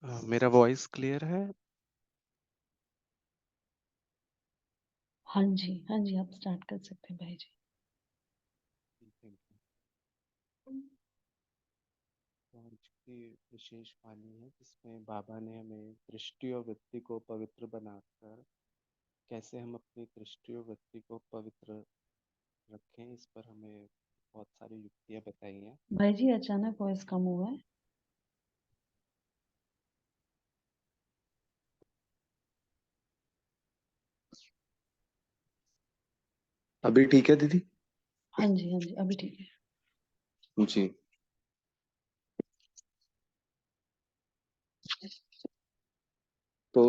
मेरा voice clear है? हाँ जी, हाँ जी, आप स्टार्ट कर सकते हैं भाई जी। Thank you. तो आज की विशेष वाणी है जिसमें बाबा ने हमें दृष्टि और वृत्ति को पवित्र बनाकर कैसे हम अपनी दृष्टि और वृत्ति को पवित्र रखें, इस पर हमें बहुत सारी युक्तियां बताई हैं। भाई जी, अचानक वॉइस कम हुआ है। अभी ठीक है दीदी? हाँ जी, हाँ जी, अभी ठीक है। जी। तो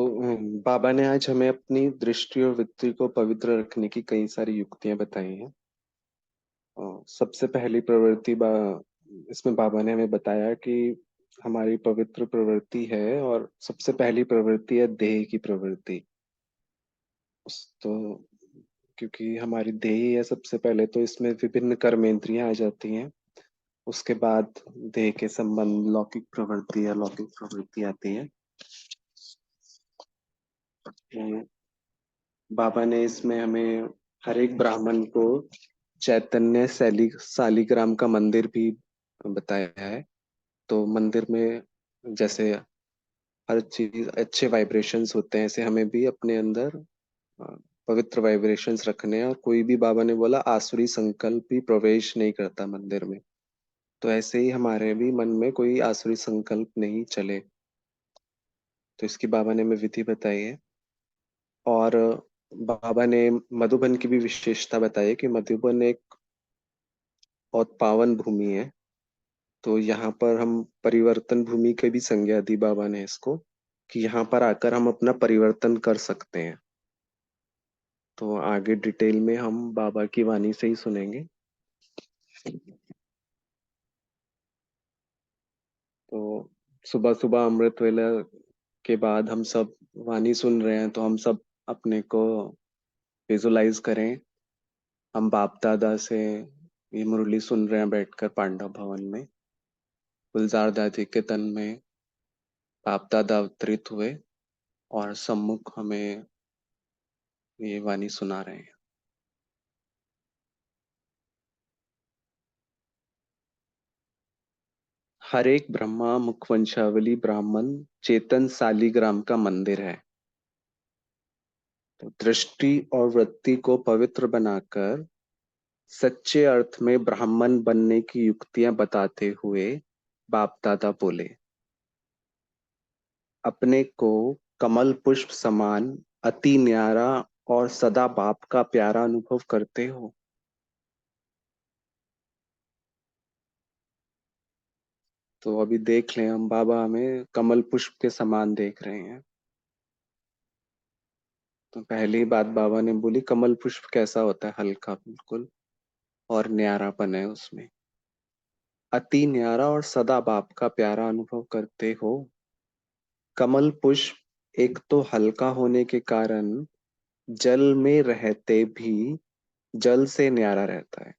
बाबा ने आज हमें अपनी दृष्टि और वृत्ति को पवित्र रखने की कई सारी युक्तियां बताई हैं। सबसे पहली प्रवृत्ति इसमें बाबा ने हमें बताया कि हमारी पवित्र प्रवृत्ति है, और सबसे पहली प्रवृत्ति है देह की प्रवृत्ति। तो क्योंकि हमारी देह ही है सबसे पहले, तो इसमें विभिन्न कर्मेंद्रियां आ जाती हैं। उसके बाद देह के संबंध लौकिक प्रवृत्ति या अलौकिक प्रवृत्ति आती है। तो बाबा ने इसमें हमें हर एक ब्राह्मण को चैतन्य शालिग्राम का मंदिर भी बताया है। तो मंदिर में जैसे हर चीज अच्छे वाइब्रेशंस होते हैं, ऐसे हमें भी अपने अंदर अ, पवित्र वाइब्रेशंस रखने हैं। और कोई भी, बाबा ने बोला, आसुरी संकल्प भी प्रवेश नहीं करता मंदिर में। तो ऐसे ही हमारे भी मन में कोई आसुरी संकल्प नहीं चले। तो इसकी बाबा ने हमें विधि बताई है। और बाबा ने मधुबन की भी विशेषता बताई है कि मधुबन एक बहुत पावन भूमि है। तो यहाँ पर हम परिवर्तन भूमि की भी संज्ञा दी बाबा ने इसको, कि यहाँ पर आकर हम अपना परिवर्तन कर सकते हैं। तो आगे डिटेल में हम बाबा की वाणी से ही सुनेंगे। तो सुबह सुबह अमृत वेला के बाद हम सब वाणी सुन रहे हैं, तो हम सब अपने को विजुलाइज करें। हम बाप दादा से ये मुरली सुन रहे हैं बैठकर पांडव भवन में। गुलजार दादी के तन में बाप दादा अवतरित हुए और सम्मुख हमें ये वाणी सुना रहे हैं। हर एक ब्रह्मा मुखवंशावली ब्राह्मण चेतन शालिग्राम का मंदिर है। तो दृष्टि और वृत्ति को पवित्र बनाकर सच्चे अर्थ में ब्राह्मण बनने की युक्तियां बताते हुए बाप दादा बोले, अपने को कमल पुष्प समान अति न्यारा और सदा बाप का प्यारा अनुभव करते हो। तो अभी देख लें, हम बाबा हमें कमल पुष्प के समान देख रहे हैं। तो पहली बात बाबा ने बोली, कमल पुष्प कैसा होता है? हल्का बिल्कुल, और न्यारापन है उसमें। अति न्यारा और सदा बाप का प्यारा अनुभव करते हो। कमल पुष्प एक तो हल्का होने के कारण जल में रहते भी जल से न्यारा रहता है।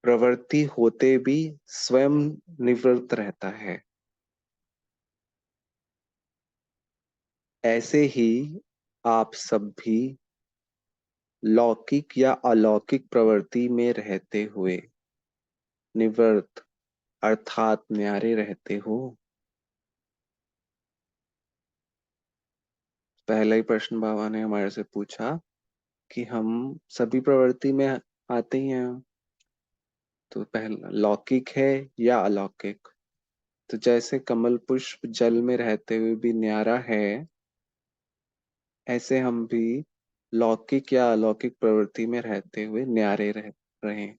प्रवृत्ति होते भी स्वयं निवृत्त रहता है। ऐसे ही आप सब भी लौकिक या अलौकिक प्रवृत्ति में रहते हुए निवृत्त अर्थात न्यारे रहते हो। पहला ही प्रश्न बाबा ने हमारे से पूछा कि हम सभी प्रवृत्ति में आते ही हैं। तो पहला लौकिक है या अलौकिक? तो जैसे कमल पुष्प जल में रहते हुए भी न्यारा है, ऐसे हम भी लौकिक या अलौकिक प्रवृत्ति में रहते हुए न्यारे रहे।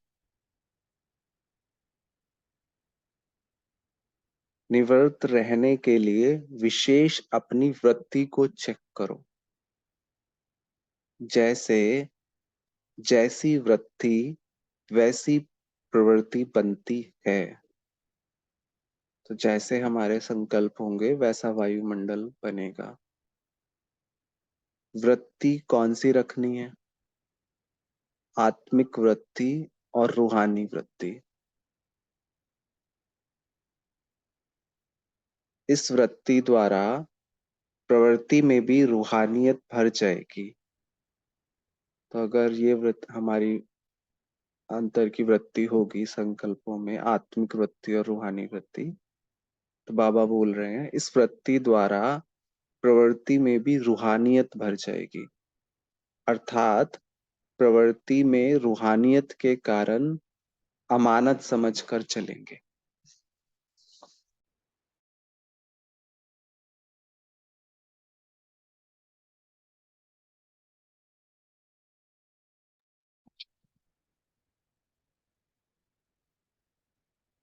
निवृत्त रहने के लिए विशेष अपनी वृत्ति को चेक करो। जैसे जैसी वृत्ति वैसी प्रवृत्ति बनती है। तो जैसे हमारे संकल्प होंगे वैसा वायुमंडल बनेगा। वृत्ति कौन सी रखनी है? आत्मिक वृत्ति और रूहानी वृत्ति। इस वृत्ति द्वारा प्रवृत्ति में भी रूहानियत भर जाएगी। तो अगर ये वृत्ति हमारी अंतर की वृत्ति होगी संकल्पों में, आत्मिक वृत्ति और रूहानी वृत्ति, तो बाबा बोल रहे हैं इस वृत्ति द्वारा प्रवृत्ति में भी रूहानियत भर जाएगी। अर्थात प्रवृत्ति में रूहानियत के कारण अमानत समझकर चलेंगे।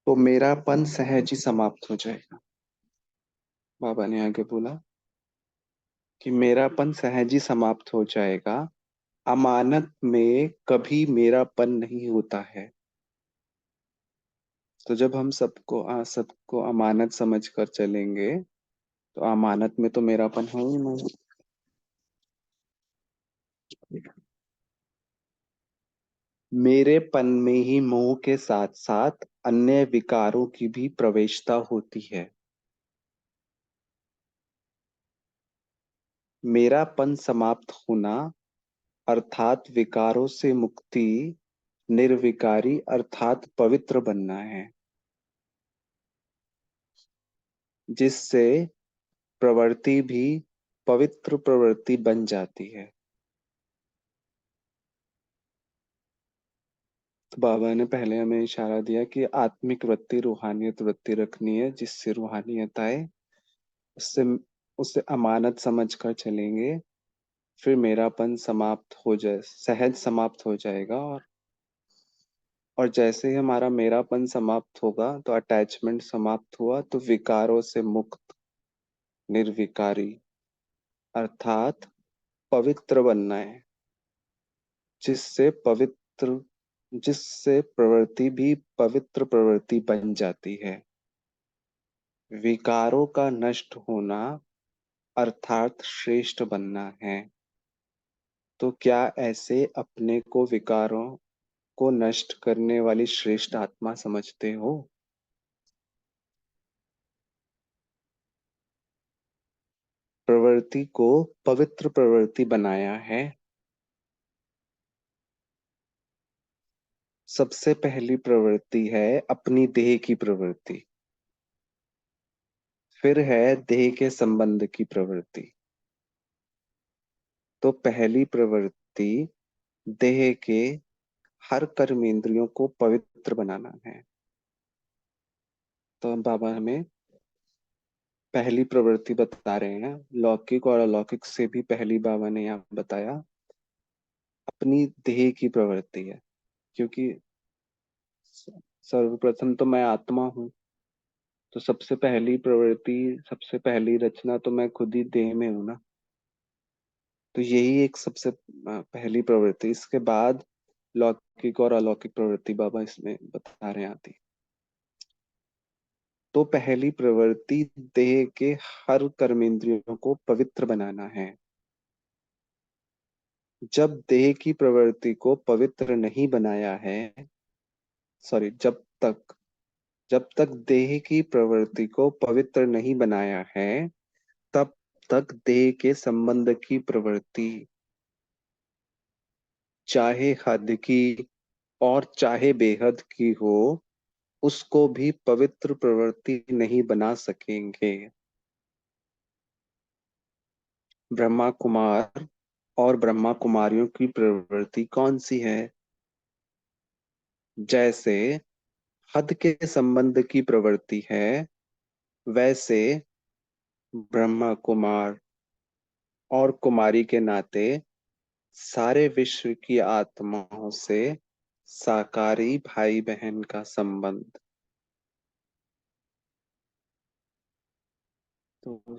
तो मेरापन सहज ही समाप्त हो जाएगा। बाबा ने आगे बोला कि मेरापन सहज ही समाप्त हो जाएगा। अमानत में कभी मेरापन नहीं होता है। तो जब हम सबको अमानत समझकर चलेंगे तो अमानत में तो मेरापन है ही नहीं। मेरेपन में ही मोह के साथ साथ अन्य विकारों की भी प्रवेशता होती है। मेरापन समाप्त होना अर्थात विकारों से मुक्ति, निर्विकारी अर्थात पवित्र बनना है, जिससे प्रवृत्ति भी पवित्र प्रवृत्ति बन जाती है। तो बाबा ने पहले हमें इशारा दिया कि आत्मिक वृत्ति रूहानियत वृत्ति रखनी है, जिससे रूहानियत आए, उससे उससे अमानत समझ कर चलेंगे, फिर मेरापन समाप्त हो जाए, सहज समाप्त हो जाएगा। और जैसे ही हमारा मेरापन समाप्त होगा तो अटैचमेंट समाप्त हुआ, तो विकारों से मुक्त, निर्विकारी अर्थात पवित्र बनना है, जिससे पवित्र जिससे प्रवृत्ति भी पवित्र प्रवृत्ति बन जाती है। विकारों का नष्ट होना अर्थात श्रेष्ठ बनना है। तो क्या ऐसे अपने को विकारों को नष्ट करने वाली श्रेष्ठ आत्मा समझते हो? प्रवृत्ति को पवित्र प्रवृत्ति बनाया है। सबसे पहली प्रवृत्ति है अपनी देह की प्रवृत्ति, फिर है देह के संबंध की प्रवृत्ति। तो पहली प्रवृत्ति देह के हर कर्मेंद्रियों को पवित्र बनाना है। तो बाबा हमें पहली प्रवृत्ति बता रहे हैं, लौकिक और अलौकिक से भी पहली बाबा ने यहाँ बताया अपनी देह की प्रवृत्ति है। क्योंकि सर्वप्रथम तो मैं आत्मा हूँ, तो सबसे पहली प्रवृत्ति, सबसे पहली रचना तो मैं खुद ही देह में हूं ना। तो यही एक सबसे पहली प्रवृत्ति, इसके बाद लौकिक और अलौकिक प्रवृत्ति बाबा इसमें बता रहे हैं आती। तो पहली प्रवृत्ति देह के हर कर्मेंद्रियों को पवित्र बनाना है। जब देह की प्रवृत्ति को पवित्र नहीं बनाया है, सॉरी, जब तक देह की प्रवृत्ति को पवित्र नहीं बनाया है, तब तक देह के संबंध की प्रवृत्ति, चाहे हद की और चाहे बेहद की हो, उसको भी पवित्र प्रवृत्ति नहीं बना सकेंगे। ब्रह्मा कुमार और ब्रह्मा कुमारियों की प्रवृत्ति कौन सी है? जैसे हद के संबंध की प्रवृत्ति है, वैसे ब्रह्मा कुमार और कुमारी के नाते सारे विश्व की आत्माओं से साकारी भाई बहन का संबंध। तो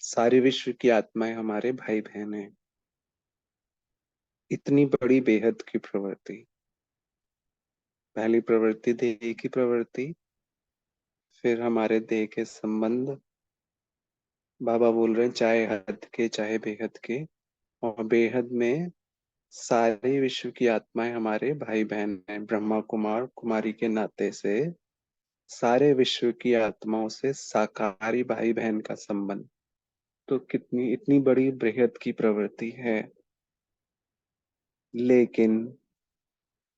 सारे विश्व की आत्माएं हमारे भाई बहन हैं। इतनी बड़ी बेहद की प्रवृत्ति, पहली प्रवृत्ति देह की प्रवृत्ति, फिर हमारे देह के संबंध। बाबा बोल रहे हैं चाहे हद के चाहे बेहद के, और बेहद में सारे विश्व की आत्माएं हमारे भाई बहन हैं, ब्रह्मा कुमार कुमारी के नाते से सारे विश्व की आत्माओं से साकारी भाई बहन का संबंध। तो कितनी इतनी बड़ी बृहद की प्रवृत्ति है, लेकिन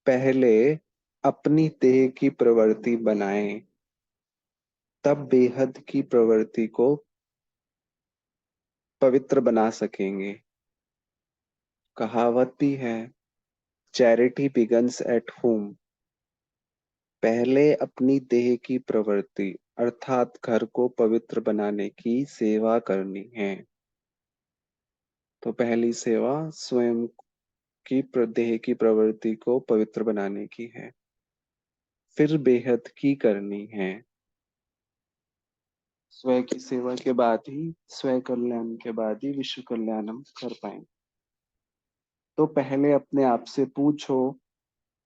पहले अपनी देह की प्रवृत्ति बनाएं, तब बेहद की प्रवृत्ति को पवित्र बना सकेंगे। कहावत भी है, चैरिटी बिगन्स एट होम। पहले अपनी देह की प्रवृत्ति अर्थात घर को पवित्र बनाने की सेवा करनी है। तो पहली सेवा स्वयं की देह की प्रवृत्ति को पवित्र बनाने की है, फिर बेहद की करनी है। स्वयं की सेवा के बाद ही, स्वयं कल्याण के बाद ही विश्व कल्याण हम कर पाएंगे। तो पहले अपने आप से पूछो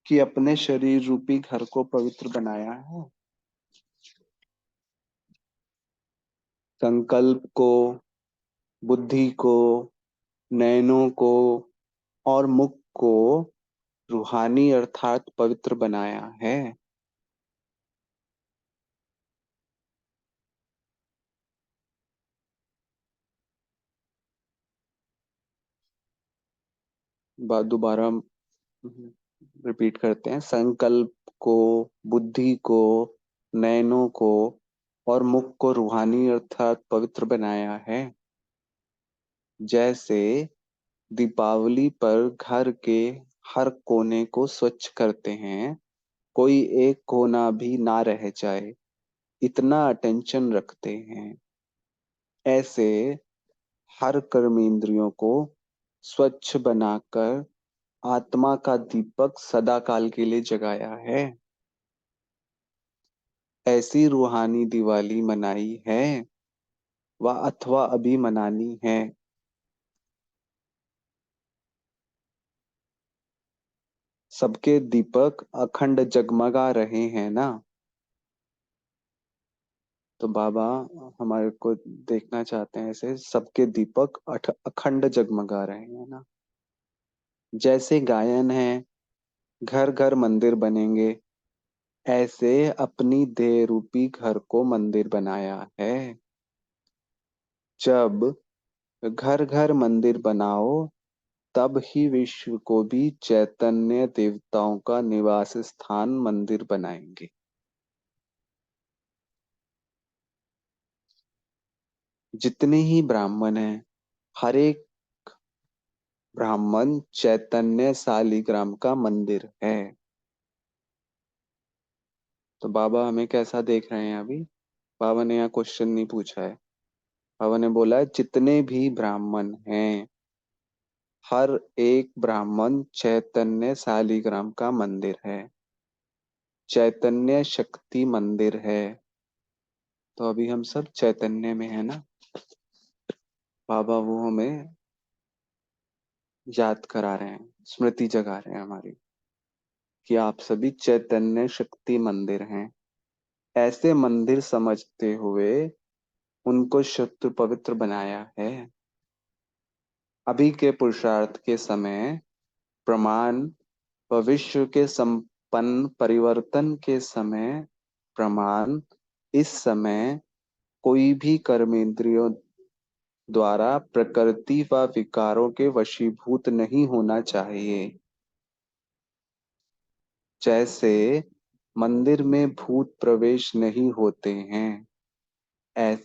कि अपने शरीर रूपी घर को पवित्र बनाया है। संकल्प को, बुद्धि को, नयनों को और मुख को रूहानी अर्थात पवित्र बनाया है। बात दोबारा रिपीट करते हैं। संकल्प को, बुद्धि को, नयनों को और मुख को रूहानी अर्थात पवित्र बनाया है। जैसे दीपावली पर घर के हर कोने को स्वच्छ करते हैं, कोई एक कोना भी ना रह जाए, इतना अटेंशन रखते हैं। ऐसे हर कर्मेंद्रियों को स्वच्छ बनाकर आत्मा का दीपक सदा काल के लिए जगाया है। ऐसी रूहानी दिवाली मनाई है व अथवा अभी मनानी है। सबके दीपक अखंड जगमगा रहे हैं ना। तो बाबा हमारे को देखना चाहते हैं ऐसे सबके दीपक अखंड जगमगा रहे हैं ना। जैसे गायन है, घर घर मंदिर बनेंगे, ऐसे अपनी देह रूपी घर को मंदिर बनाया है। जब घर घर मंदिर बनाओ, तब ही विश्व को भी चैतन्य देवताओं का निवास स्थान मंदिर बनाएंगे। जितने ही ब्राह्मण हैं, हर एक ब्राह्मण चैतन्य सालिग्राम का मंदिर है। तो बाबा हमें कैसा देख रहे हैं अभी? बाबा ने यहाँ क्वेश्चन नहीं पूछा है। बाबा ने बोला है जितने भी ब्राह्मण हैं, हर एक ब्राह्मण चैतन्य सालिग्राम का मंदिर है, चैतन्य शक्ति मंदिर है। तो अभी हम सब चैतन्य में है ना। बाबा वो हमें याद करा रहे हैं, स्मृति जगा रहे हैं हमारी, कि आप सभी चैतन्य शक्ति मंदिर हैं। ऐसे मंदिर समझते हुए उनको शुद्ध पवित्र बनाया है। अभी के पुरुषार्थ के समय प्रमाण व विश्व के संपन्न परिवर्तन के समय प्रमाण, इस समय कोई भी कर्मेंद्रियों द्वारा प्रकृति व विकारों के वशीभूत नहीं होना चाहिए। जैसे मंदिर में भूत प्रवेश नहीं होते हैं, ऐ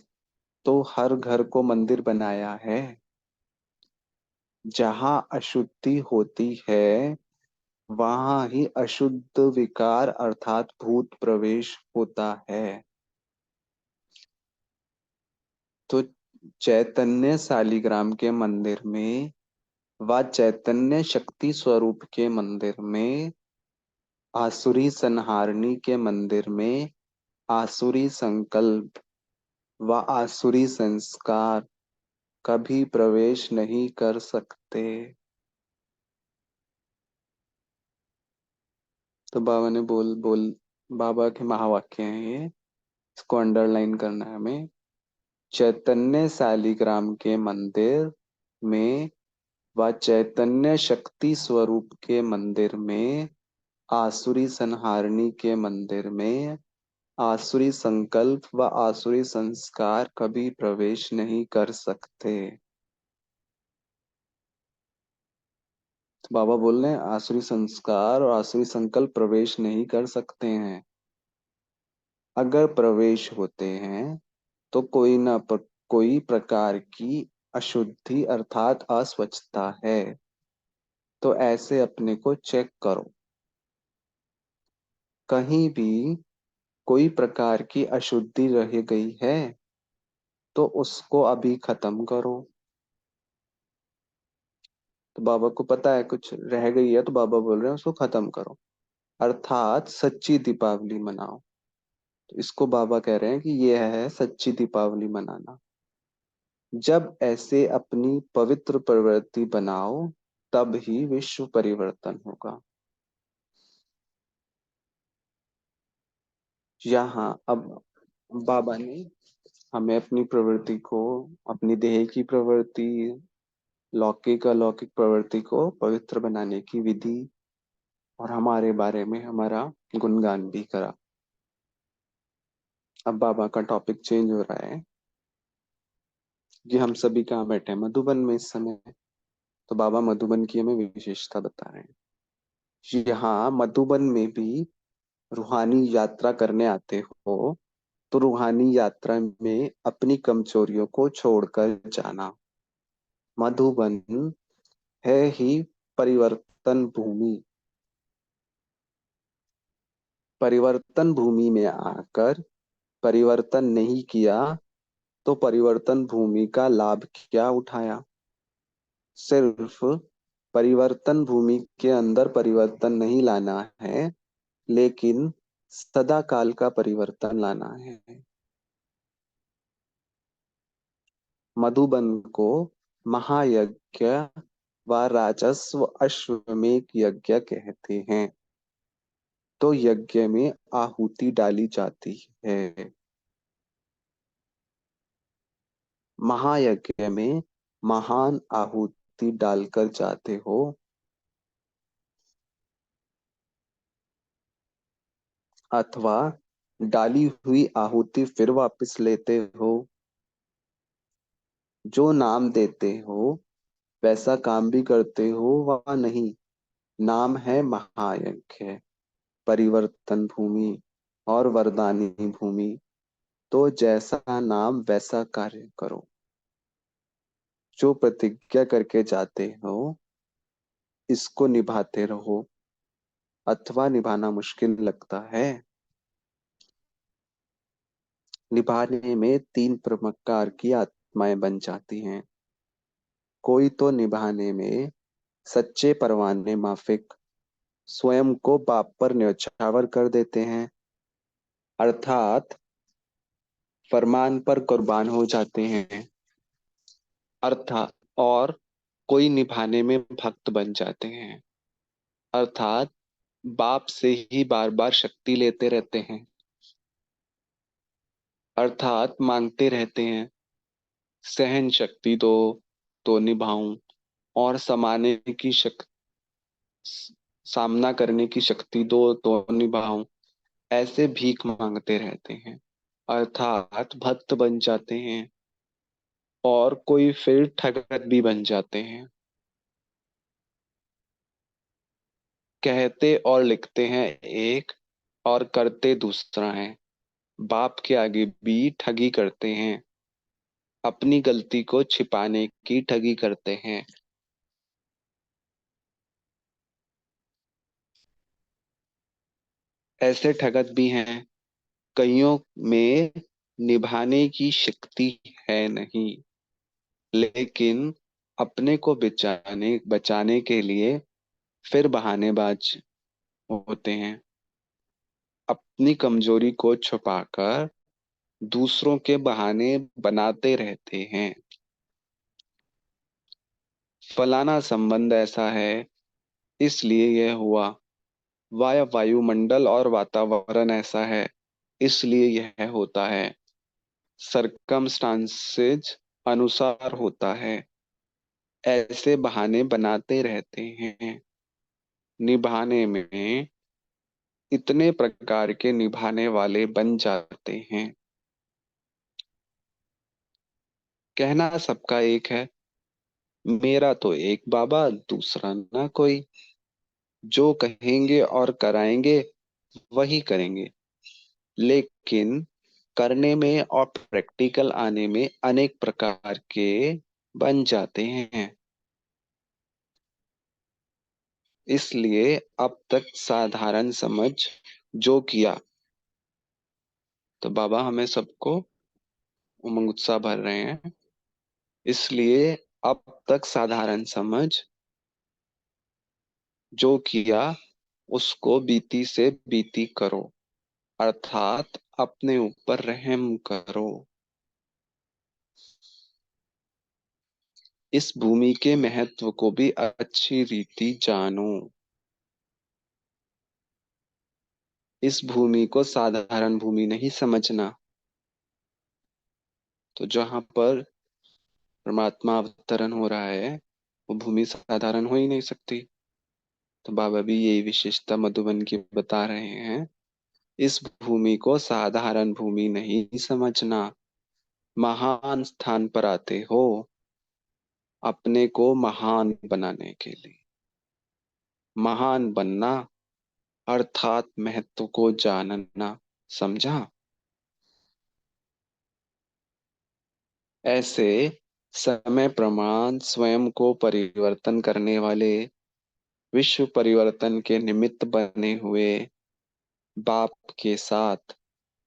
तो हर घर को मंदिर बनाया है। जहाँ अशुद्धि होती है, वहां ही अशुद्ध विकार अर्थात भूत प्रवेश होता है। तो चैतन्य सालिग्राम के मंदिर में व चैतन्य शक्ति स्वरूप के मंदिर में, आसुरी संहारणी के मंदिर में आसुरी संकल्प व आसुरी संस्कार कभी प्रवेश नहीं कर सकते। तो बाबा ने बोल बोल बाबा के महावाक्य हैं ये, इसको अंडरलाइन करना है हमें। चैतन्य सालिग्राम के मंदिर में व चैतन्य शक्ति स्वरूप के मंदिर में, आसुरी संहारणी के मंदिर में आसुरी संकल्प व आसुरी संस्कार कभी प्रवेश नहीं कर सकते। तो बाबा बोल रहे हैं आसुरी संस्कार और आसुरी संकल्प प्रवेश नहीं कर सकते हैं। अगर प्रवेश होते हैं तो कोई प्रकार की अशुद्धि अर्थात अस्वच्छता है। तो ऐसे अपने को चेक करो। कहीं भी कोई प्रकार की अशुद्धि रह गई है तो उसको अभी खत्म करो। तो बाबा को पता है कुछ रह गई है, तो बाबा बोल रहे हैं उसको खत्म करो, अर्थात सच्ची दीपावली मनाओ। तो इसको बाबा कह रहे हैं कि यह है सच्ची दीपावली मनाना। जब ऐसे अपनी पवित्र प्रवृत्ति बनाओ तब ही विश्व परिवर्तन होगा। यहाँ अब बाबा ने हमें अपनी प्रवृत्ति को, अपनी देह की प्रवृत्ति, लौकिक अलौकिक प्रवृत्ति को पवित्र बनाने की विधि और हमारे बारे में हमारा गुणगान भी करा। अब बाबा का टॉपिक चेंज हो रहा है कि हम सभी कहाँ बैठे हैं, मधुबन में इस समय। तो बाबा मधुबन की हमें विशेषता बता रहे हैं। यहाँ मधुबन में भी रूहानी यात्रा करने आते हो तो रूहानी यात्रा में अपनी कमजोरियों को छोड़कर जाना। मधुबन है ही परिवर्तन भूमि। परिवर्तन भूमि में आकर परिवर्तन नहीं किया तो परिवर्तन भूमि का लाभ क्या उठाया। सिर्फ परिवर्तन भूमि के अंदर परिवर्तन नहीं लाना है, लेकिन सदा काल का परिवर्तन लाना है। मधुबन को महायज्ञ व राजस्व अश्वमेध यज्ञ कहते हैं। तो यज्ञ में आहुति डाली जाती है। महायज्ञ में महान आहुति डालकर जाते हो, अथवा डाली हुई आहुति फिर वापस लेते हो। जो नाम देते हो वैसा काम भी करते हो व नहीं। नाम है महायज्ञ, परिवर्तन भूमि और वरदानी भूमि। तो जैसा नाम वैसा कार्य करो। जो प्रतिज्ञा करके जाते हो इसको निभाते रहो। अथवा निभाना मुश्किल लगता है, निभाने में तीन प्रकार की आत्माएं बन जाती हैं। कोई तो निभाने में सच्चे परवाने माफिक स्वयं को बाप पर न्यौछावर कर देते हैं, अर्थात फरमान पर कुर्बान हो जाते हैं। अर्थात और कोई निभाने में भक्त बन जाते हैं, अर्थात बाप से ही बार बार शक्ति लेते रहते हैं, अर्थात मांगते रहते हैं सहन शक्ति दो तो निभाऊं, और समाने की शक्ति, सामना करने की शक्ति दो तो निभाऊं। ऐसे भीख मांगते रहते हैं, अर्थात भक्त बन जाते हैं। और कोई फिर ठगत भी बन जाते हैं, कहते और लिखते हैं एक और करते दूसरा है। बाप के आगे भी ठगी करते हैं, अपनी गलती को छिपाने की ठगी करते हैं। ऐसे ठगत भी हैं। कईयों में निभाने की शक्ति है नहीं, लेकिन अपने को बचाने बचाने के लिए फिर बहानेबाज होते हैं। अपनी कमजोरी को छुपाकर दूसरों के बहाने बनाते रहते हैं। फलाना संबंध ऐसा है इसलिए यह हुआ, वायुमंडल और वातावरण ऐसा है इसलिए यह होता है, सरकमस्टांसेस अनुसार होता है। ऐसे बहाने बनाते रहते हैं। निभाने में इतने प्रकार के निभाने वाले बन जाते हैं। कहना सबका एक है, मेरा तो एक बाबा दूसरा ना कोई। जो कहेंगे और कराएंगे वही करेंगे, लेकिन करने में और प्रैक्टिकल आने में अनेक प्रकार के बन जाते हैं। इसलिए अब तक साधारण समझ जो किया। तो बाबा हमें सबको उमंग उत्साह भर रहे हैं। इसलिए अब तक साधारण समझ जो किया उसको बीती से बीती करो, अर्थात अपने ऊपर रहम करो। इस भूमि के महत्व को भी अच्छी रीति जानो। इस भूमि को साधारण भूमि नहीं समझना। तो जहां पर परमात्मा अवतरण हो रहा है वो भूमि साधारण हो ही नहीं सकती। तो बाबा भी यही विशेषता मधुबन की बता रहे हैं। इस भूमि को साधारण भूमि नहीं समझना। महान स्थान पर आते हो अपने को महान बनाने के लिए। महान बनना अर्थात महत्व को जानना। समझा? ऐसे समय प्रमाण स्वयं को परिवर्तन करने वाले, विश्व परिवर्तन के निमित्त बने हुए बाप के साथ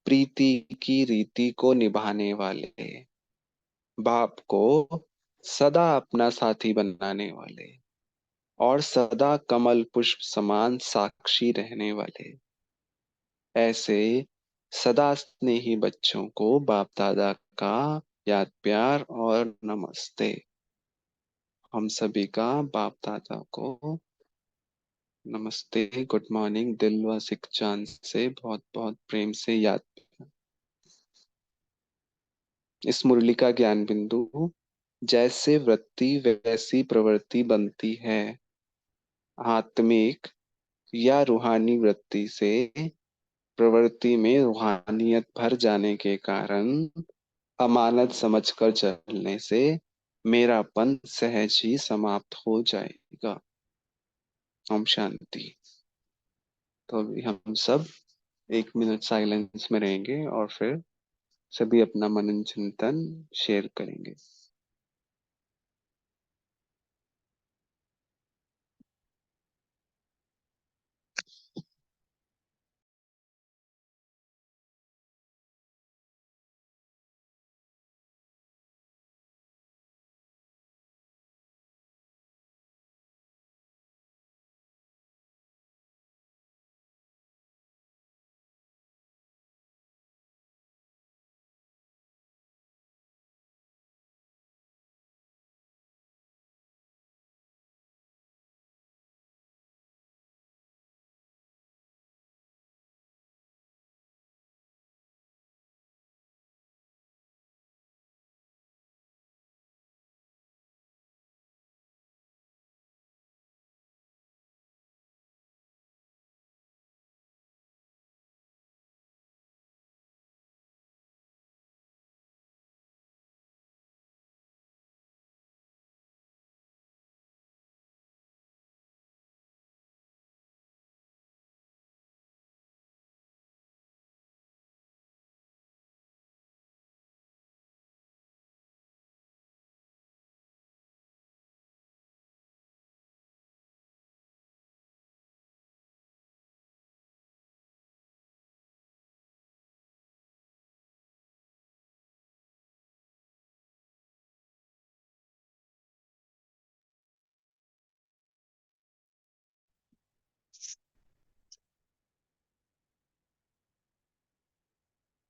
प्रीति की रीति को निभाने वाले, बाप को सदा अपना साथी बनाने वाले और सदा कमल पुष्प समान साक्षी रहने वाले, ऐसे सदा स्नेही बच्चों को बाप दादा का याद प्यार और नमस्ते। हम सभी का बाप दादा को नमस्ते, गुड मॉर्निंग, दिल व सिख चांद से बहुत बहुत प्रेम से याद। इस मुरली का ज्ञान बिंदु, जैसे वृत्ति वैसी प्रवृत्ति बनती है। आत्मिक या रूहानी वृत्ति से प्रवृत्ति में रूहानियत भर जाने के कारण अमानत समझकर चलने से मेरापन सहज ही समाप्त हो जाएगा। ओम शांति। तो अभी हम सब 1 मिनट साइलेंस में रहेंगे और फिर सभी अपना मनन चिंतन शेयर करेंगे।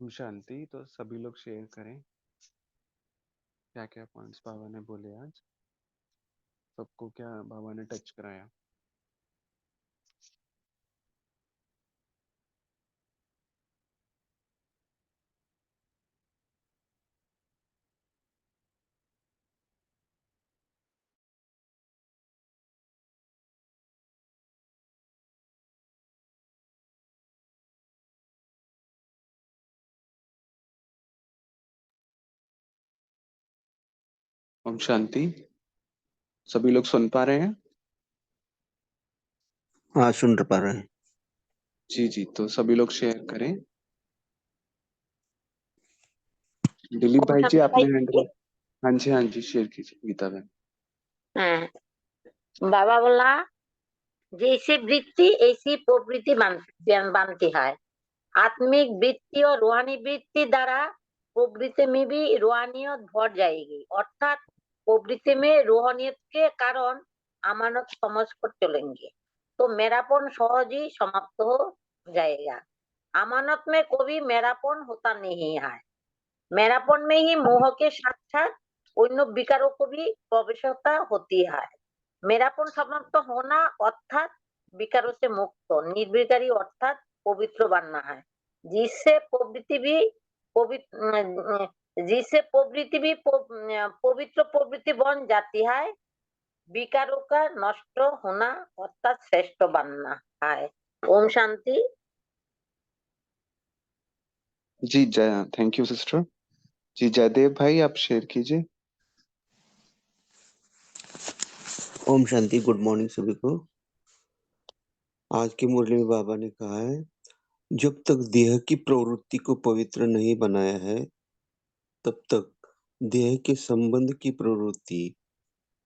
ओम शांति। तो सभी लोग शेयर करें क्या क्या पॉइंट्स बाबा ने बोले आज। सबको क्या बाबा ने टच कराया। ओम शांति। सभी लोग सुन पा रहे हैं? हाँ, सुन पा रहे हैं। जी जी, तो सभी लोग शेयर करें। दिलीप ओम भाई जी, शांति आपने हैंड भाई। हाँ जी, हाँ जी, शेयर कीजिए गीता बहन। बाबा बोला, जैसे वृत्ति ऐसी प्रवृत्ति बनती है। आत्मिक वृत्ति और रूहानी वृत्ति द्वारा प्रवृत्ति में भी रूहानियत बढ़ जाएगी, अर्थात प्रवृत्ति में रूहानियत के कारण अमानत समझ कर चलेंगे तो मेरापन सहज ही समाप्त हो जाएगा। अमानत में कभी मेरापन होता नहीं है। मेरापन में ही मोह के साथ साथ अन्य विकारों को भी प्रवेशता होती है। मेरापन समाप्त होना अर्थात विकारों से मुक्त, निर्विकारी अर्थात पवित्र बनना है, जिससे प्रवृत्ति भी पवित्र प्रवृत्ति बन जाती है। विकारों का नष्ट होना अर्थात श्रेष्ठ बनना है। ओम शांति। जी जय, थैंक यू सिस्टर। जी जयदेव भाई, आप शेयर कीजिए। ओम शांति। गुड मॉर्निंग सभी को। आज की मुरली में बाबा ने कहा है, जब तक देह की प्रवृत्ति को पवित्र नहीं बनाया है, तब तक देह के संबंध की प्रवृत्ति,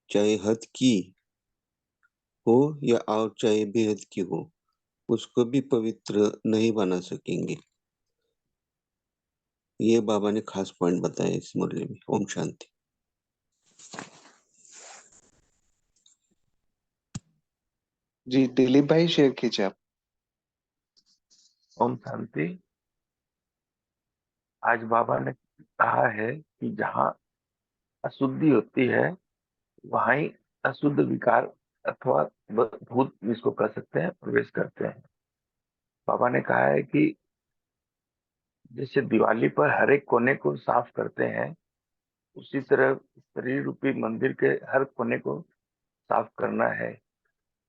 चाहे हद की हो या और चाहे बेहद की हो, उसको भी पवित्र नहीं बना सकेंगे। ये बाबा ने खास पॉइंट बताया इस मुरली में। ओम शांति। जी दिलीप भाई, शेयर कीजिए आप। ओम शांति। आज बाबा ने कहा है कि जहाँ अशुद्धि होती है वहाँ ही अशुद्ध विकार अथवा भूत, जिसको कह सकते हैं, प्रवेश करते हैं। बाबा ने कहा है कि जैसे दिवाली पर हर एक कोने को साफ करते हैं, उसी तरह शरीर रूपी मंदिर के हर कोने को साफ करना है।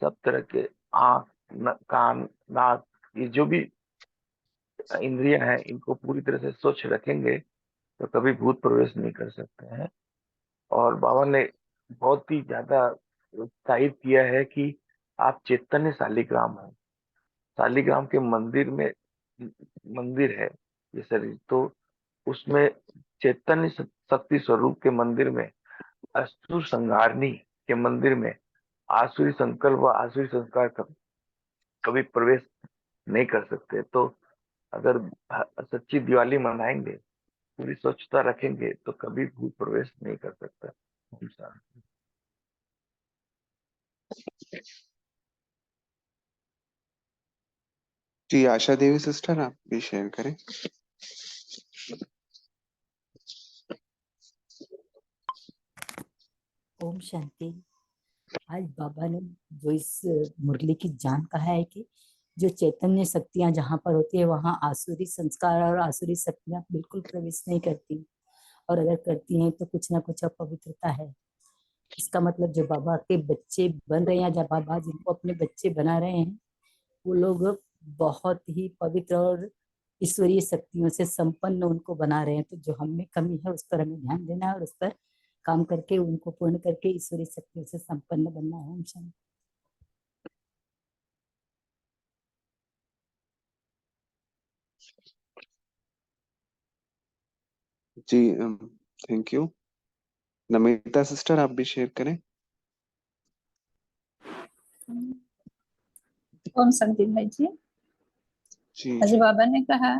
सब तरह के आँख, कान, नाक, ये जो भी इंद्रियां हैं, इनको पूरी तरह से स्वच्छ रखेंगे तो कभी भूत प्रवेश नहीं कर सकते हैं। और बाबा ने बहुत ही ज्यादा तारीफ किया है कि आप चैतन्य शालिग्राम हो। शालिग्राम के मंदिर में मंदिर है ये शरीर, तो उसमें चैतन्य शक्ति स्वरूप के मंदिर में, असुर संहारणी के मंदिर में आसुरी संकल्प व आसुरी संस्कार कभी प्रवेश नहीं कर सकते। तो अगर सच्ची दिवाली मनाएंगे, पूरी स्वच्छता रखेंगे, तो कभी भूत प्रवेश नहीं कर सकता। जी आशा देवी सिस्टर, आप भी शेयर करें। ओम शांति। आज बाबा ने जो इस मुरली की जान कहा है कि जो चैतन्य शक्तियां जहाँ पर होती है वहाँ आसुरी संस्कार और आसुरी शक्तियां बिल्कुल प्रवेश नहीं करती, और अगर करती हैं तो कुछ ना कुछ अपवित्रता है। इसका मतलब जो बाबा के बच्चे बन रहे हैं, जब बाबा जिनको अपने बच्चे बना रहे हैं, वो लोग बहुत ही पवित्र और ईश्वरीय शक्तियों से संपन्न उनको बना रहे हैं। तो जो हमें कमी है उस पर हमें ध्यान देना है और उस पर काम करके उनको पूर्ण करके ईश्वरीय शक्तियों से संपन्न बनना है। ओम शांति। जी थैंक यू। नमिता सिस्टर, आप भी शेयर करें। ओम शांति भाई जी। जी आज जी। बाबा ने कहा,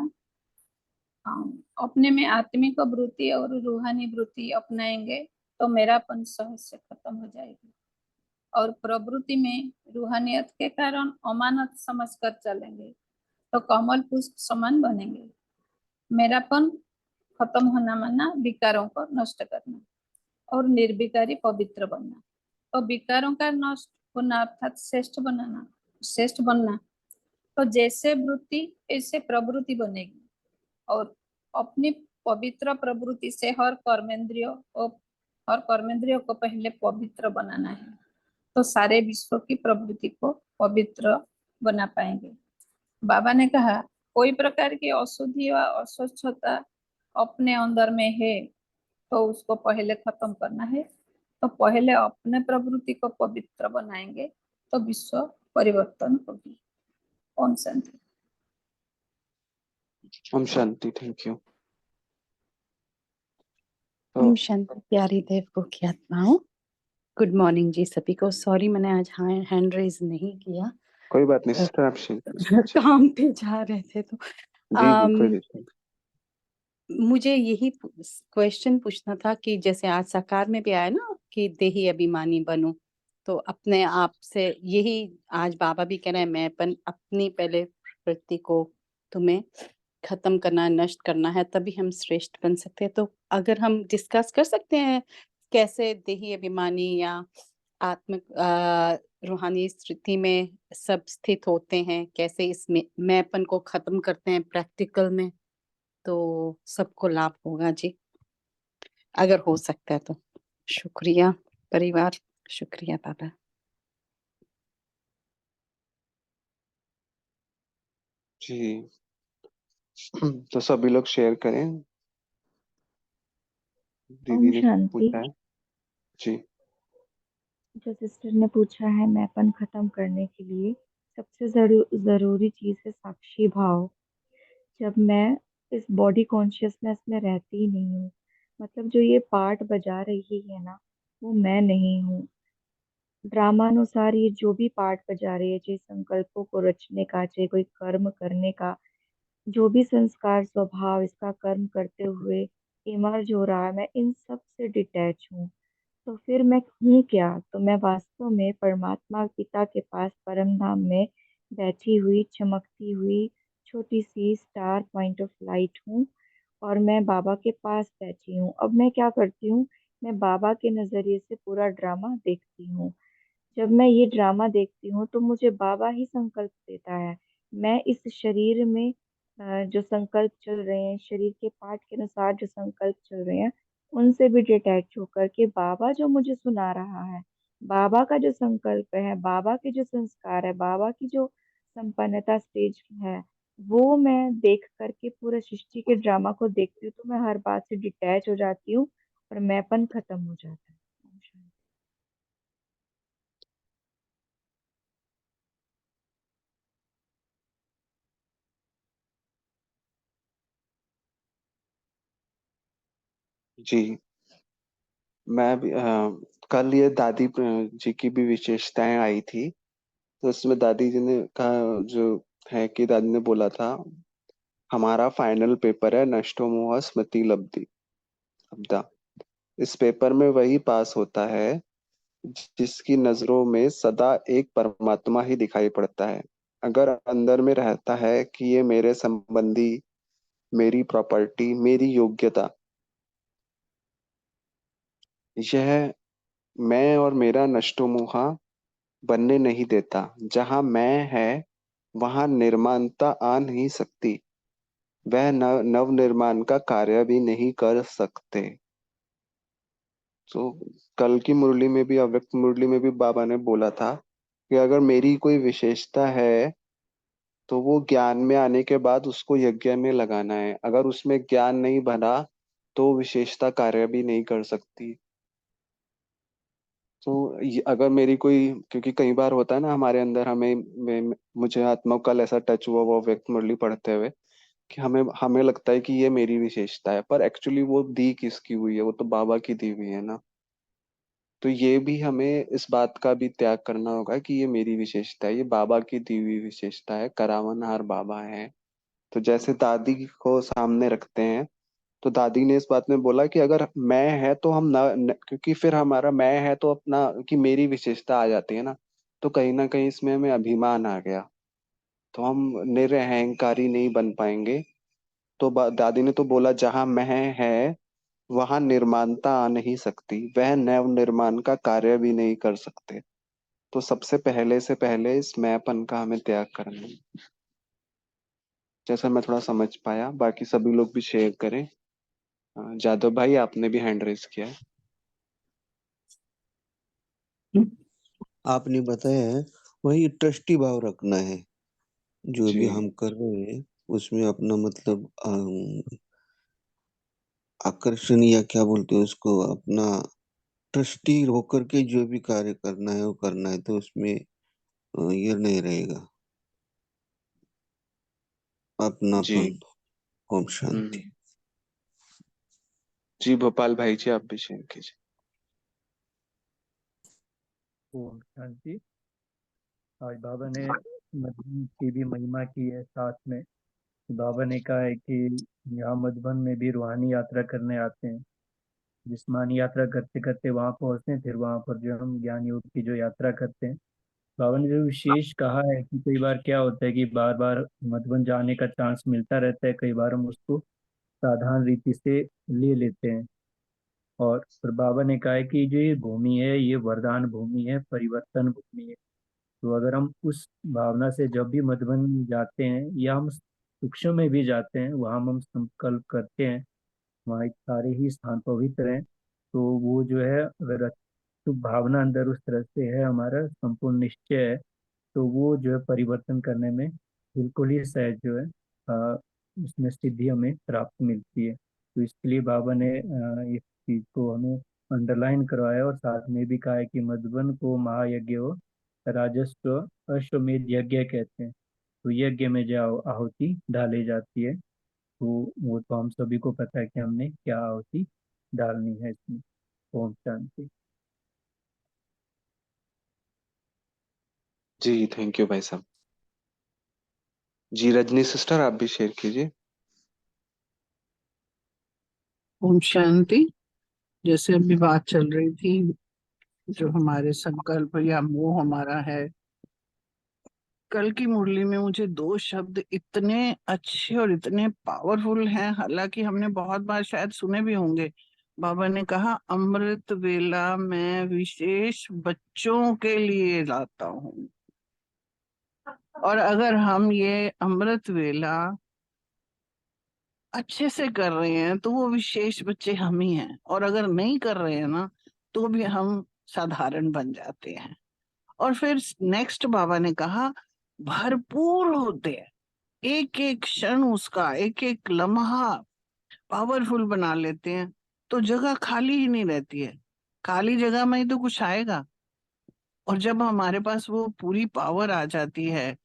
अपने में आत्मिक वृत्ति और रूहानी वृत्ति अपनाएंगे तो मेरापन सहज से खत्म हो जाएगी, और प्रवृत्ति में रूहानियत के कारण अमानत समझकर चलेंगे तो कमल पुष्प समान बनेंगे। मेरापन खत्म होना माना विकारों को नष्ट करना और निर्विकारी पवित्र बनना। तो विकारों का नष्ट होना अर्थात श्रेष्ठ बनना। तो जैसे वृत्ति ऐसे प्रवृत्ति बनेगी, और अपनी पवित्र प्रवृत्ति से हर कर्मेंद्रियों को पहले पवित्र बनाना है, तो सारे विश्व की प्रवृत्ति को पवित्र बना पाएंगे। बाबा ने कहा, कोई प्रकार की अशुद्धि व अस्वच्छता अपने अंदर में है तो उसको पहले खत्म करना है, तो पहले अपने प्रवृत्ति को पवित्र बनाएंगे तो विश्व परिवर्तन होगी। ओम शांति। ओम शांति। Thank you. ओम शांति। प्यारी देव को की आत्माओं, गुड मॉर्निंग जी सभी को। सॉरी मैंने आज हैंड रेज नहीं किया, कोई बात नहीं सिस्टर, आप काम पे जा रहे थे तो। जी कोई दिक्कत नहीं। मुझे यही क्वेश्चन पूछना था कि जैसे आज साकार में भी आया ना कि देही अभिमानी बनो, तो अपने आप से यही आज बाबा भी कह रहे हैं, मैं अपनी पहले प्रवृत्ति को तुम्हें खत्म करना है, नष्ट करना है, तभी हम श्रेष्ठ बन सकते हैं। तो अगर हम डिस्कस कर सकते हैं कैसे देही अभिमानी या आत्म रूहानी स्थिति में सब स्थित होते हैं, कैसे इस मैंपन को खत्म करते हैं प्रैक्टिकल में, तो सबको लाभ होगा जी, अगर हो सकता है तो। शुक्रिया परिवार, शुक्रिया बाबा। जी तो सभी लोग शेयर करें। दीदी ओम ने शांति। पूछा है जी। जो सिस्टर ने पूछा है मैंपन खत्म करने के लिए सबसे जरूरी चीज है साक्षी भाव। जब मैं इस बॉडी कॉन्शियसनेस में रहती ही नहीं हूँ, मतलब जो ये पार्ट बजा रही है ना, वो मैं नहीं हूँ। ड्रामानुसार ये जो भी पार्ट बजा रही है, चाहे संकल्पों को रचने का, चाहे कोई कर्म करने का, जो भी संस्कार स्वभाव इसका कर्म करते हुए इमर्ज हो रहा है, मैं इन सब से डिटैच हूँ। तो फिर मैं हूँ क्या? तो मैं वास्तव में परमात्मा पिता के पास परम धाम में बैठी हुई चमकती हुई छोटी सी स्टार पॉइंट ऑफ लाइट हूँ, और मैं बाबा के पास बैठी हूँ। अब मैं क्या करती हूँ? मैं बाबा के नजरिए से पूरा ड्रामा देखती हूँ। जब मैं ये ड्रामा देखती हूँ तो मुझे बाबा ही संकल्प देता है। मैं इस शरीर में जो संकल्प चल रहे हैं, शरीर के पार्ट के अनुसार जो संकल्प चल रहे हैं, उनसे भी डिटैच होकर के बाबा जो मुझे सुना रहा है, बाबा का जो संकल्प है, बाबा के जो संस्कार है, बाबा की जो संपन्नता स्टेज है, वो मैं देख करके पूरा सृष्टि के ड्रामा को देखती हूँ, तो मैं हर बात से डिटैच हो जाती हूँ और मैंपन खत्म हो जाता है। जी मैं भी कल ये दादी जी की भी विशेषताएं आई थी, तो उसमें दादी जी ने कहा जो है कि दादी ने बोला था, हमारा फाइनल पेपर है नष्टो मोह स्मृति लब्धि अब्दा। इस पेपर में वही पास होता है जिसकी नजरों में सदा एक परमात्मा ही दिखाई पड़ता है। अगर अंदर में रहता है कि ये मेरे संबंधी, मेरी प्रॉपर्टी, मेरी योग्यता, यह मैं और मेरा नष्टो मोहा बनने नहीं देता। जहां मैं है वहां निर्माणता आ नहीं सकती, वह नव निर्माण का कार्य भी नहीं कर सकते। तो कल की मुरली में भी, अव्यक्त मुरली में भी बाबा ने बोला था कि अगर मेरी कोई विशेषता है तो वो ज्ञान में आने के बाद उसको यज्ञ में लगाना है। अगर उसमें ज्ञान नहीं बना तो विशेषता कार्य भी नहीं कर सकती। तो अगर मेरी कोई, क्योंकि कई बार होता है ना हमारे अंदर, मुझे आत्मा कल ऐसा टच हुआ वो व्यक्त मुरली पढ़ते हुए कि हमें हमें लगता है कि ये मेरी विशेषता है, पर एक्चुअली वो दी किसकी हुई है? वो तो बाबा की दी हुई है ना। तो ये भी हमें इस बात का भी त्याग करना होगा कि ये मेरी विशेषता है, ये बाबा की दी हुई विशेषता है, करावनहार बाबा है। तो जैसे दादी को सामने रखते हैं, तो दादी ने इस बात में बोला कि अगर मैं है तो हम क्योंकि फिर हमारा मैं है तो अपना कि मेरी विशेषता आ जाती है ना कहीं इसमें हमें अभिमान आ गया, तो हम निरअहंकारी नहीं बन पाएंगे। तो दादी ने तो बोला जहां मैं है वहां निर्माणता आ नहीं सकती, वह नव निर्माण का कार्य भी नहीं कर सकते। तो सबसे पहले से पहले इस मैंपन का हमें त्याग करना है। जैसा मैं थोड़ा समझ पाया, बाकी सभी लोग भी शेयर करें। जादव भाई आपने भी हैंड रेज किया है। आपने बताया है वही ट्रस्टी भाव रखना है। जो भी जी हम कर रहे हैं उसमें अपना मतलब आकर्षण या क्या बोलते हैं उसको, अपना ट्रस्टी होकर के जो भी कार्य करना है वो करना है, तो उसमें ये नहीं रहेगा जी। अपनापन। ओम शांति। हम्म। जी भोपाल भाई जी, आप भी शेयर कीजिए। ओम शांति। आज बाबा ने मधुबन की भी महिमा की है साथ में। बाबा ने कहा है कि यहाँ मधुबन में भी रूहानी यात्रा करने आते हैं। जिस्मानी यात्रा करते करते वहां पहुंचते हैं, फिर वहां पर जो हम ज्ञान योग की जो यात्रा करते हैं। बाबा ने जो विशेष कहा है कि कई बार क्या होता है कि बार बार मधुबन जाने का चांस मिलता रहता है, कई बार हम उसको साधारण रीति से ले लेते हैं। और फिर बाबा ने कहा है कि जो ये भूमि है ये वरदान भूमि है, परिवर्तन भूमि है। तो अगर हम उस भावना से जब भी मधुबन जाते हैं या हम सूक्ष्म में भी जाते हैं, वहाँ हम संकल्प करते हैं वहाँ एक सारे ही स्थान पवित्र हैं। तो वो जो है, अगर शुभ भावना अंदर उस तरह से है, हमारा संपूर्ण निश्चय है, तो वो जो है परिवर्तन करने में बिल्कुल ही सहज जो है उसमें सिद्धि हमें प्राप्त मिलती है। तो इसके लिए बाबा ने इस चीज को हमें अंडरलाइन करवाया और साथ में भी कहा है कि मधुबन को महायज्ञ हो राजस्व अश्वमेध यज्ञ कहते हैं। तो यज्ञ में जो आहुति डाली जाती है, तो वो तो हम सभी को पता है कि हमने क्या आहुति डालनी है इसमें। ओम शांति। जी थैंक यू भाई साहब। जी रजनी सिस्टर, आप भी शेयर कीजिए। ओम शांति। जैसे अभी बात चल रही थी, जो हमारे संकल्प या मोह हमारा है, कल की मुरली में मुझे दो शब्द इतने अच्छे और इतने पावरफुल हैं, हालांकि हमने बहुत बार शायद सुने भी होंगे। बाबा ने कहा, अमृत वेला मैं विशेष बच्चों के लिए लाता हूँ। और अगर हम ये अमृत वेला अच्छे से कर रहे हैं तो वो विशेष बच्चे हम ही हैं, और अगर नहीं कर रहे हैं ना तो भी हम साधारण बन जाते हैं। और फिर नेक्स्ट बाबा ने कहा, भरपूर होते हैं, एक एक क्षण उसका, एक एक लम्हा पावरफुल बना लेते हैं, तो जगह खाली ही नहीं रहती है। खाली जगह में ही तो कुछ आएगा। और जब हमारे पास वो पूरी पावर आ जाती है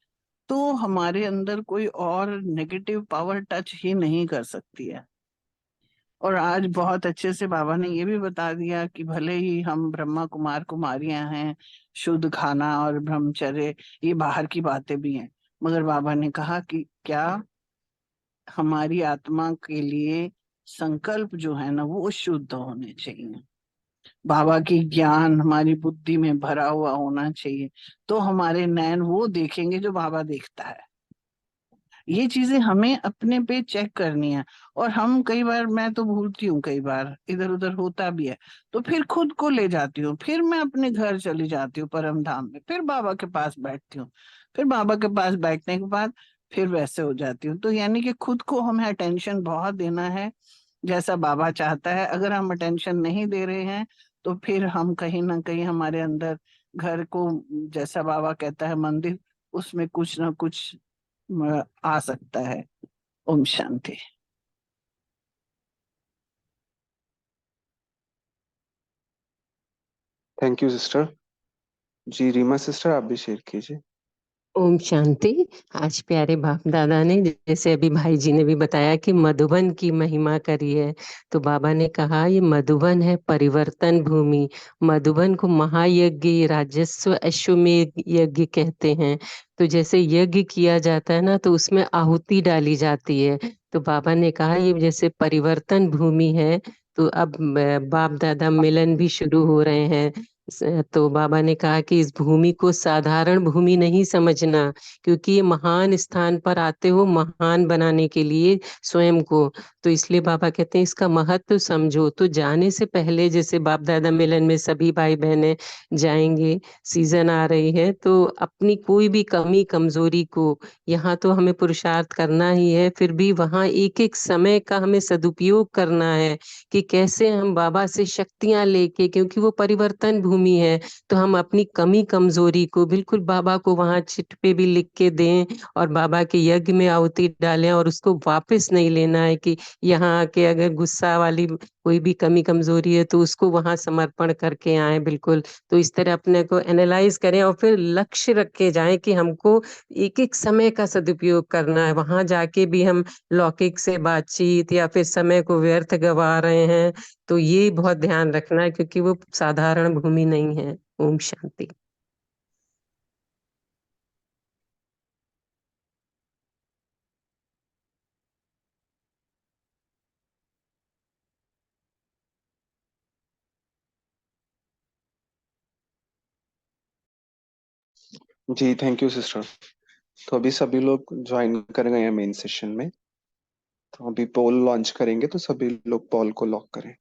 तो हमारे अंदर कोई और नेगेटिव पावर टच ही नहीं कर सकती है। और आज बहुत अच्छे से बाबा ने ये भी बता दिया कि भले ही हम ब्रह्मा कुमार कुमारियां हैं, शुद्ध खाना और ब्रह्मचर्य ये बाहर की बातें भी हैं, मगर बाबा ने कहा कि क्या हमारी आत्मा के लिए संकल्प जो है ना वो शुद्ध होने चाहिए। बाबा की ज्ञान हमारी बुद्धि में भरा हुआ होना चाहिए, तो हमारे नैन वो देखेंगे जो बाबा देखता है। ये चीजें हमें अपने पे चेक करनी है। और हम कई बार, मैं तो भूलती हूँ, कई बार इधर उधर होता भी है, तो फिर खुद को ले जाती हूँ, फिर मैं अपने घर चली जाती हूँ परम धाम में, फिर बाबा के पास बैठती हूँ, फिर बाबा के पास बैठने के बाद फिर वैसे हो जाती हूँ। तो यानी कि खुद को हमें अटेंशन बहुत देना है, जैसा बाबा चाहता है। अगर हम अटेंशन नहीं दे रहे हैं तो फिर हम कहीं ना कहीं हमारे अंदर घर को, जैसा बाबा कहता है मंदिर, उसमें कुछ ना कुछ आ सकता है। ओम शांति। Thank you sister. जी रीमा सिस्टर, आप भी शेयर कीजिए। ओम शांति। आज प्यारे बाप दादा ने, जैसे अभी भाई जी ने भी बताया कि मधुबन की महिमा करी है, तो बाबा ने कहा ये मधुबन है परिवर्तन भूमि। मधुबन को महायज्ञ राजस्व अश्वमेध यज्ञ कहते हैं। तो जैसे यज्ञ किया जाता है ना, तो उसमें आहुति डाली जाती है। तो बाबा ने कहा ये जैसे परिवर्तन भूमि है, तो अब बाप दादा मिलन भी शुरू हो रहे हैं। तो बाबा ने कहा कि इस भूमि को साधारण भूमि नहीं समझना, क्योंकि ये महान स्थान पर आते हो महान बनाने के लिए स्वयं को। तो इसलिए बाबा कहते हैं इसका महत्व समझो। तो जाने से पहले, जैसे बाप दादा मिलन में सभी भाई बहनें जाएंगे, सीजन आ रही है, तो अपनी कोई भी कमी कमजोरी को, यहाँ तो हमें पुरुषार्थ करना ही है, फिर भी वहाँ एक एक समय का हमें सदुपयोग करना है कि कैसे हम बाबा से शक्तियां लेके, क्योंकि वो परिवर्तन भूमि भूमि है, तो हम अपनी कमी कमजोरी को बिल्कुल बाबा को वहां चिट पे भी लिख के दें और बाबा के यज्ञ में आहुति डालें, और उसको वापस नहीं लेना है कि यहाँ आके अगर गुस्सा वाली कोई भी कमी कमजोरी है तो उसको वहां समर्पण करके आए बिल्कुल। तो इस तरह अपने को एनालाइज करें और फिर लक्ष्य रख के जाएं कि हमको एक एक समय का सदुपयोग करना है। वहां जाके भी हम लौकिक से बातचीत या फिर समय को व्यर्थ गवा रहे हैं, तो ये बहुत ध्यान रखना है क्योंकि वो साधारण भूमि नहीं है। ओम शांति। जी थैंक यू सिस्टर। तो अभी सभी लोग ज्वाइन कर गए हैं मेन सेशन में, तो अभी पोल लॉन्च करेंगे, तो सभी लोग पोल को लॉक करें।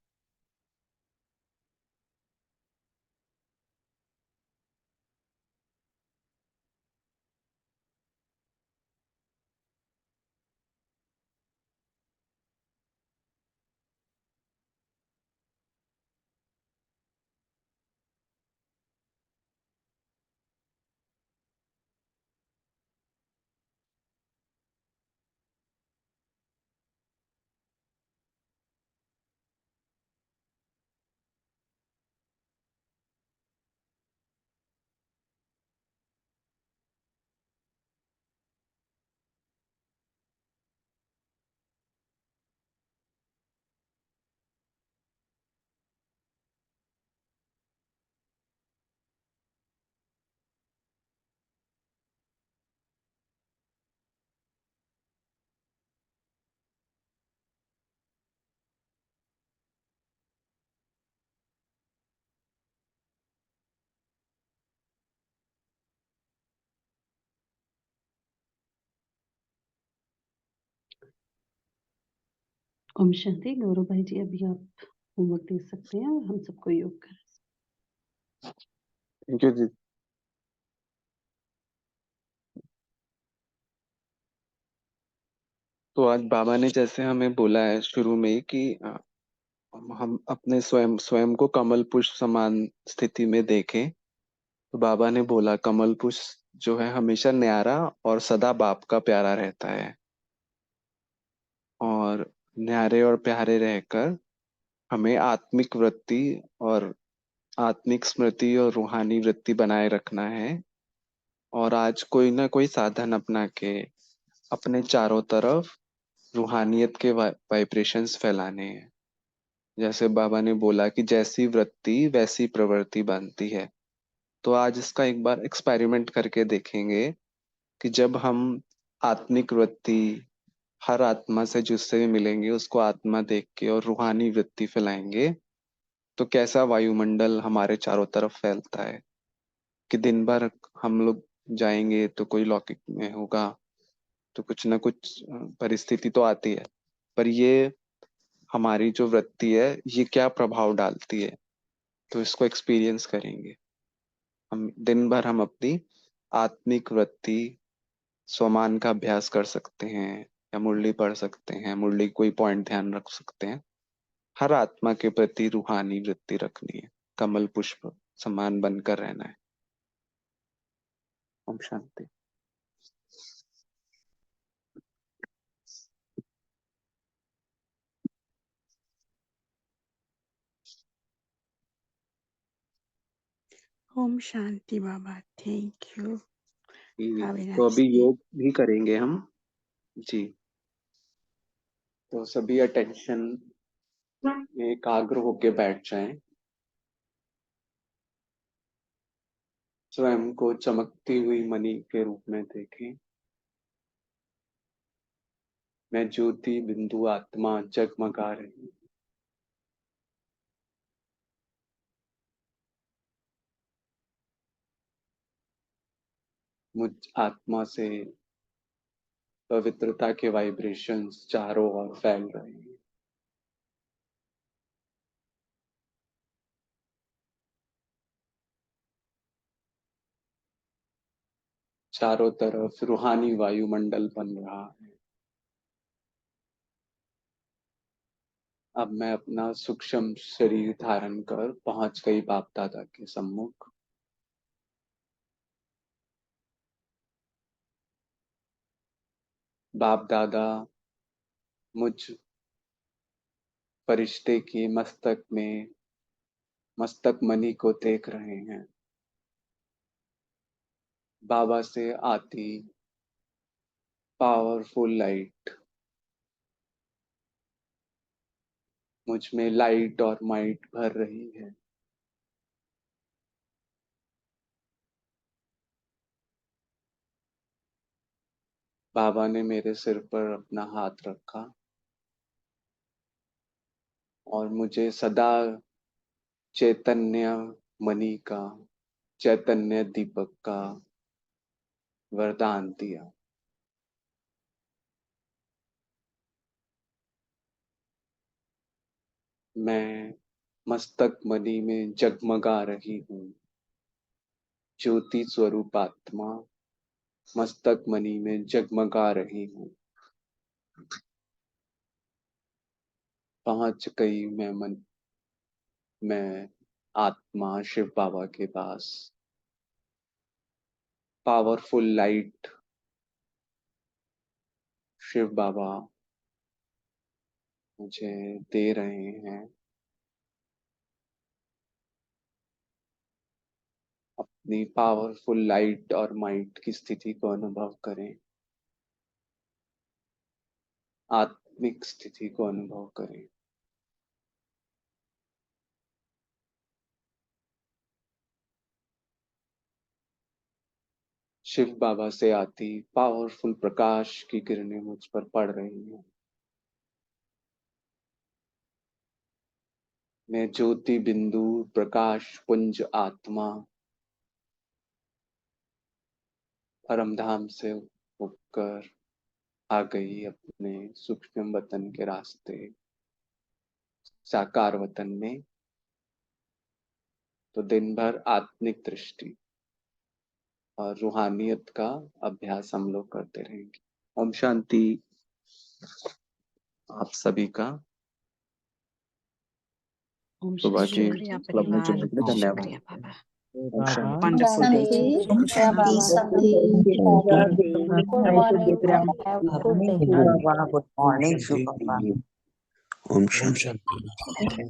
ओम शांति। गौरव भाई जी, अभी आप होमवर्क दे सकते हैं और हम सबको योग करें। थैंक यू जी। तो आज बाबा ने जैसे हमें बोला है शुरू में ही कि हम अपने स्वयं स्वयं को कमल पुष्प समान स्थिति में देखें। तो बाबा ने बोला कमल पुष्प जो है हमेशा न्यारा और सदा बाप का प्यारा रहता है, और न्यारे और प्यारे रहकर हमें आत्मिक वृत्ति और आत्मिक स्मृति और रूहानी वृत्ति बनाए रखना है। और आज कोई ना कोई साधन अपना के अपने चारों तरफ रूहानियत के वाइब्रेशंस फैलाने हैं। जैसे बाबा ने बोला कि जैसी वृत्ति वैसी प्रवृत्ति बनती है। तो आज इसका एक बार एक्सपेरिमेंट करके देखेंगे कि जब हम आत्मिक वृत्ति हर आत्मा से जिससे भी मिलेंगे उसको आत्मा देख के और रूहानी वृत्ति फैलाएंगे, तो कैसा वायुमंडल हमारे चारों तरफ फैलता है। कि दिन भर हम लोग जाएंगे तो कोई लौकिक में होगा, तो कुछ ना कुछ परिस्थिति तो आती है, पर ये हमारी जो वृत्ति है ये क्या प्रभाव डालती है, तो इसको एक्सपीरियंस करेंगे। हम दिन भर हम अपनी आत्मिक वृत्ति स्वमान का अभ्यास कर सकते हैं, या मुरली पढ़ सकते हैं, मुरली कोई पॉइंट ध्यान रख सकते हैं। हर आत्मा के प्रति रूहानी वृत्ति रखनी है, कमल पुष्प समान बनकर रहना है। ओम शांति। ओम शांति बाबा, थैंक यू। हैव ए तो नाइस अभी डे। योग भी करेंगे हम जी। तो सभी अटेंशन में एकाग्र होके बैठ जाएं, स्वयं को चमकती हुई मणि के रूप में देखें। मैं ज्योति बिंदु आत्मा जगमगा रही हूँ। मुझ आत्मा से पवित्रता के वाइब्रेशंस चारों ओर फैल रहे हैं। चारों तरफ रूहानी वायुमंडल बन रहा है। अब मैं अपना सूक्ष्म शरीर धारण कर पहुंच गई बाप दादा के सम्मुख। बाप दादा मुझ फरिश्ते की मस्तक में मस्तक मणि को देख रहे हैं। बाबा से आती पावरफुल लाइट मुझ में लाइट और माइट भर रही है। बाबा ने मेरे सिर पर अपना हाथ रखा और मुझे सदा चैतन्य मणि का, चैतन्य दीपक का वरदान दिया। मैं मस्तक मणि में जगमगा रही हूँ। ज्योति स्वरूप आत्मा मस्तक मणि में जगमगा रही हूँ। पहुंच गई मैं आत्मा शिव बाबा के पास। पावरफुल लाइट शिव बाबा मुझे दे रहे हैं। अपनी पावरफुल लाइट और माइट की स्थिति को अनुभव करें। आत्मिक स्थिति को अनुभव करें। शिव बाबा से आती पावरफुल प्रकाश की किरणें मुझ पर पड़ रही हैं। मैं ज्योति बिंदु प्रकाश पुंज आत्मा परमधाम से होकर आ गई अपने सूक्ष्म वतन के रास्ते साकार वतन में। तो दिन भर आत्मिक दृष्टि और रूहानियत का अभ्यास हम लोग करते रहेंगे। ओम शांति आप सभी का। ओम सुबह की शुक्रिया क्लब में जुड़ने परिवार, के लिए धन्यवाद। शुक्रिया बाबा। ओम शांति। Wonderful day. शुक्रिया बाबा। Good morning Om Shanti.